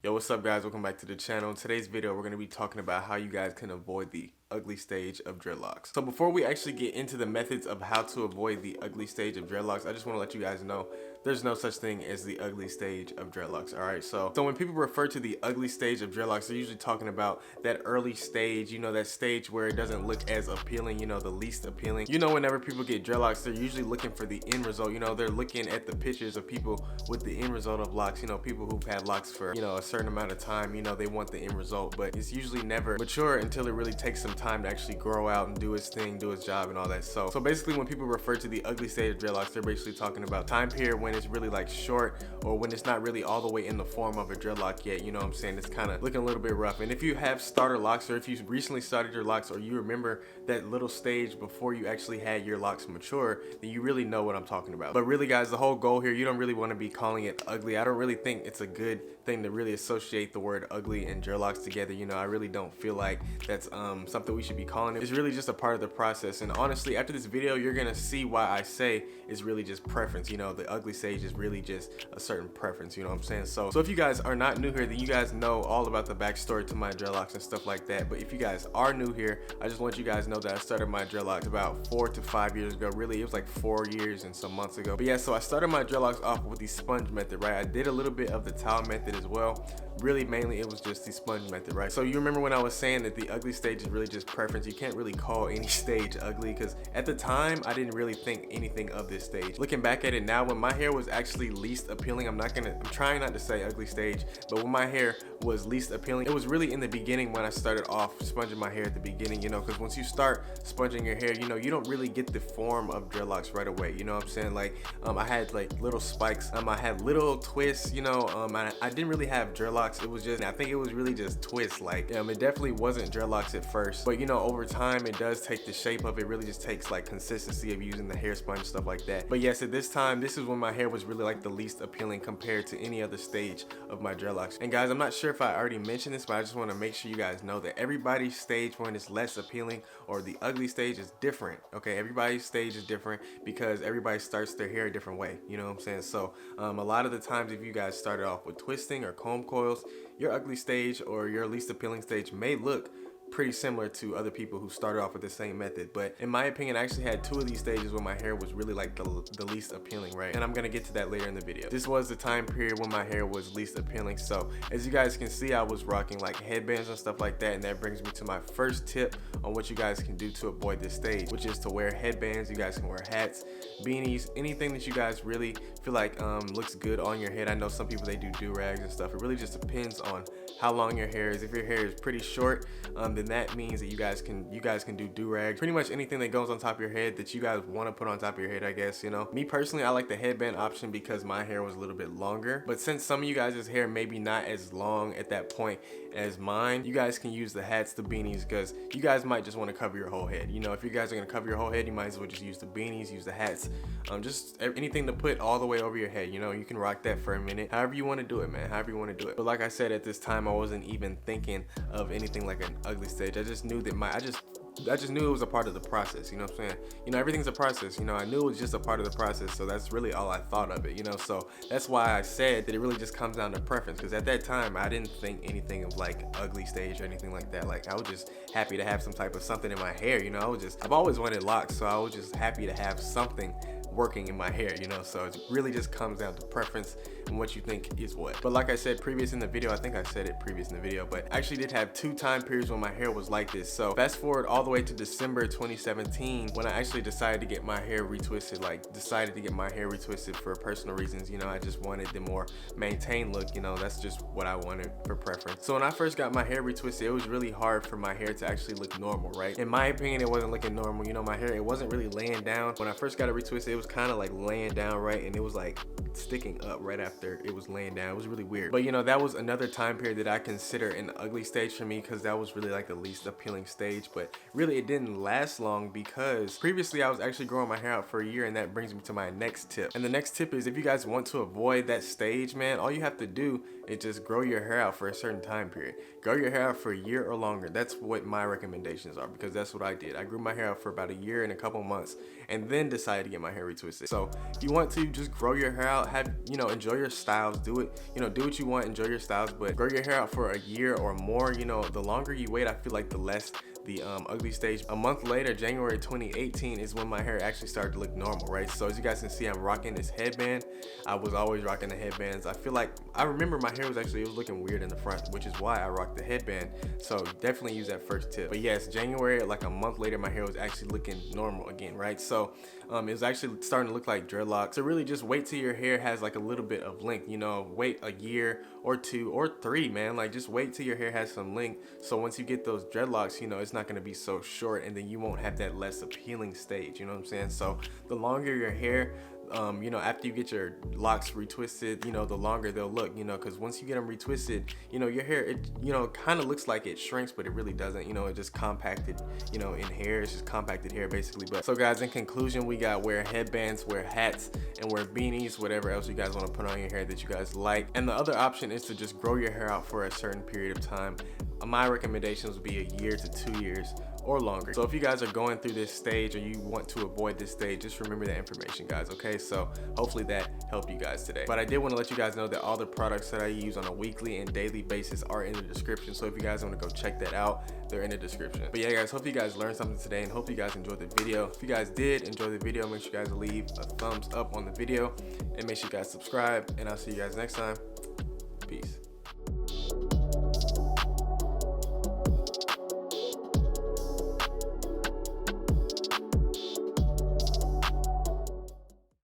Yo, what's up guys? Welcome back to the channel. In today's video, we're going to be talking about how you guys can avoid the ugly stage of dreadlocks. So before we actually get into the methods of how to avoid the ugly stage of dreadlocks, I just want to let you guys know there's no such thing as the ugly stage of dreadlocks. All right, so when people refer to the ugly stage of dreadlocks, they're usually talking about that early stage, you know, that stage where it doesn't look as appealing, you know, the least appealing. You know, whenever people get dreadlocks, they're usually looking for the end result. You know, they're looking at the pictures of people with the end result of locks, you know, people who've had locks for, you know, a certain amount of time. You know, they want the end result, but it's usually never mature until it really takes some time to actually grow out and do its thing, do its job and all that. So basically when people refer to the ugly stage of dreadlocks, they're basically talking about time period when it's really like short, or when it's not really all the way in the form of a dreadlock yet. You know what I'm saying? It's kind of looking a little bit rough. And if you have starter locks, or if you recently started your locks, or you remember that little stage before you actually had your locks mature, then you really know what I'm talking about. But really guys, the whole goal here, you don't really want to be calling it ugly. I don't really think it's a good thing to really associate the word ugly and dreadlocks together. You know, I really don't feel like that's something we should be calling it. It's really just a part of the process. And honestly, after this video, you're gonna see why I say it's really just preference. You know, the ugly stage is really just a certain preference, you know what I'm saying? So if you guys are not new here, then you guys know all about the backstory to my dreadlocks and stuff like that. But if you guys are new here, I just want you guys to know that I started my dreadlocks about 4 to 5 years ago. Really, it was like 4 years and some months ago. But yeah, so I started my dreadlocks off with the sponge method, right? I did a little bit of the towel method as well. Really, mainly it was just the sponge method, right? So you remember when I was saying that the ugly stage is really just preference. You can't really call any stage ugly, because at the time I didn't really think anything of this stage. Looking back at it now, when my hair was actually least appealing, I'm trying not to say ugly stage, but when my hair was least appealing, it was really in the beginning when I started off sponging my hair at the beginning, you know, because once you start sponging your hair, you know, you don't really get the form of dreadlocks right away, you know what I'm saying? Like I had like little spikes, I had little twists, you know, I didn't really have dreadlocks. It was just, I think it was really just twists. Like it definitely wasn't dreadlocks at first, but you know, over time it does take the shape of it. Really just takes like consistency of using the hair sponge, stuff like that. But yes, at this time, this is when my hair was really like the least appealing compared to any other stage of my dreadlocks. And guys, I'm not sure if I already mentioned this, but I just want to make sure you guys know that everybody's stage when it's less appealing, or the ugly stage, is different. Okay, everybody's stage is different because everybody starts their hair a different way, you know what I'm saying? So a lot of the times, if you guys started off with twisting or comb coils, your ugly stage or your least appealing stage may look pretty similar to other people who started off with the same method. But in my opinion, I actually had 2 of these stages when my hair was really like the least appealing, right? And I'm gonna get to that later in the video. This was the time period when my hair was least appealing. So as you guys can see, I was rocking like headbands and stuff like that, and that brings me to my first tip on what you guys can do to avoid this stage, which is to wear headbands. You guys can wear hats, beanies, anything that you guys really feel like looks good on your head. I know some people, they do do-rags and stuff. It really just depends on how long your hair is. If your hair is pretty short, then that means that you guys can do do-rags, pretty much anything that goes on top of your head that you guys want to put on top of your head, I guess. You know, me personally, I like the headband option because my hair was a little bit longer. But since some of you guys' hair maybe not as long at that point as mine, you guys can use the hats, the beanies, because you guys might just want to cover your whole head. You know, if you guys are going to cover your whole head, you might as well just use the beanies, use the hats, just anything to put all the way over your head. You know, you can rock that for a minute, however you want to do it, man, however you want to do it. But like I said, at this time I wasn't even thinking of anything like an ugly stage. I just knew that I just knew it was a part of the process, you know what I'm saying? You know, everything's a process, you know, I knew it was just a part of the process, so that's really all I thought of it, you know? So that's why I said that it really just comes down to preference, because at that time, I didn't think anything of like ugly stage or anything like that. Like, I was just happy to have some type of something in my hair, you know? I've always wanted locks, so I was just happy to have something working in my hair, you know? So it really just comes down to preference and what you think is what. But like I said previous in the video, I think I said it previous in the video, but I actually did have 2 time periods when my hair was like this. So fast forward all the way to December 2017, when I actually decided to get my hair retwisted, for personal reasons. You know, I just wanted the more maintained look, you know, that's just what I wanted for preference. So when I first got my hair retwisted, it was really hard for my hair to actually look normal, right? In my opinion, it wasn't looking normal. You know, my hair, it wasn't really laying down. When I first got it retwisted, it was kind of like laying down, right? And it was like sticking up right after it was laying down. It was really weird. But you know, that was another time period that I consider an ugly stage for me, because that was really like the least appealing stage. But really, it didn't last long, because previously I was actually growing my hair out for a year. And that brings me to my next tip. And the next tip is, if you guys want to avoid that stage, man, all you have to do is just grow your hair out for a certain time period. Grow your hair out for a year or longer. That's what my recommendations are, because that's what I did. I grew my hair out for about a year and a couple months, and then decided to get my hair retwist it. So if you want to just grow your hair out, have, enjoy your styles, do it, do what you want, enjoy your styles, but grow your hair out for a year or more. The longer you wait, I feel like the less the ugly stage. A month later, January 2018, is when my hair actually started to look normal, right? So as you guys can see, I'm rocking this headband. I was always rocking the headbands. I remember my hair was looking weird in the front, which is why I rocked the headband. So definitely use that first tip. But yes, January, like a month later, my hair was actually looking normal again, right? So it was actually starting to look like dreadlocks. So really just wait till your hair has like a little bit of length, wait a year or 2 or 3, man. Like just wait till your hair has some length. So once you get those dreadlocks, it's not gonna be so short, and then you won't have that less appealing stage, you know what I'm saying? So the longer your hair, after you get your locks retwisted, the longer they'll look, because once you get them retwisted, your hair, it, kind of looks like it shrinks, but it really doesn't, it just compacted, in hair. It's just compacted hair basically. But so guys, in conclusion, we got wear headbands, wear hats, and wear beanies, whatever else you guys want to put on your hair that you guys like. And the other option is to just grow your hair out for a certain period of time. My recommendations would be a year to 2 years or longer. So if you guys are going through this stage or you want to avoid this stage, just remember that information, guys, okay? So hopefully that helped you guys today. But I did want to let you guys know that all the products that I use on a weekly and daily basis are in the description. So if you guys want to go check that out, they're in the description. But yeah, guys, hope you guys learned something today, and hope you guys enjoyed the video. If you guys did enjoy the video, make sure you guys leave a thumbs up on the video, and make sure you guys subscribe, and I'll see you guys next time. Peace.